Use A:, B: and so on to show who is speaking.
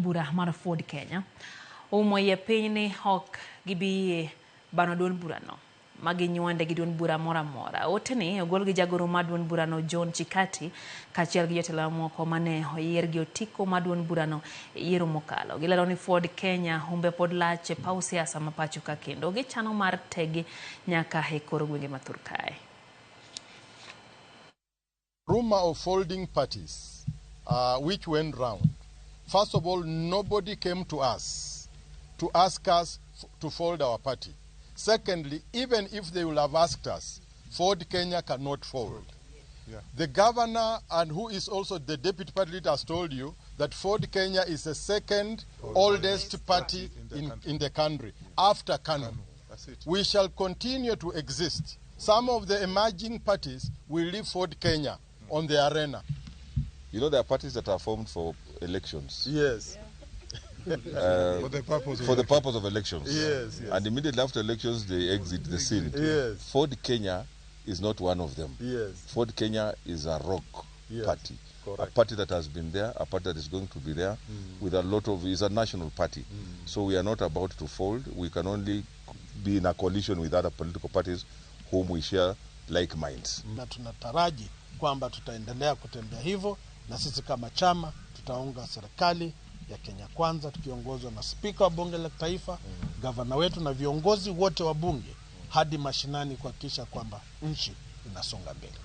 A: bura mar Ford Kenya. Wuoye piny hok gibi bano duond burano. Magi nywande gi duond bura mora. Oteni ogol gi jagoro ma duond burano John Chikati kachiel gi jotelo moko mane oyier gi otiko ma duond burano yiero mokalo. Gilero ni Ford Kenya humbe pod lach e paw siasa ma pacho ka kendo gichano mar tegi nyaka e kor gwenge ma Turkae.
B: Rumor of folding parties which went round. First of all, nobody came to us to ask us to fold our party. Secondly, even if they will have asked us, Ford Kenya cannot fold. Yeah. The governor, and who is also the deputy party leader, has told you that Ford Kenya is the second oldest party in the country, after Kano. We shall continue to exist. Some of the emerging parties will leave Ford Kenya on the arena.
C: You know, there are parties that are formed for elections.
B: Yes.
C: For the purpose of elections.
B: Yes.
C: And immediately after elections, they exit the scene.
B: Yes.
C: Ford Kenya is not one of them.
B: Yes.
C: Ford Kenya is a rock party. Correct. A party that has been there, a party that is going to be there, with a lot of, is a national party. So we are not about to fold. We can only be in a coalition with other political parties whom we share like minds.
D: Na tunataraji kwamba tutaendelea kutembea hivyo, na sisi kama chama tutaunga serikali ya Kenya Kwanza tukiongozwa na spika wa bunge la taifa, gavana wetu na viongozi wote wa bunge hadi mashinani kuhakikisha kwamba nchi inasonga mbele.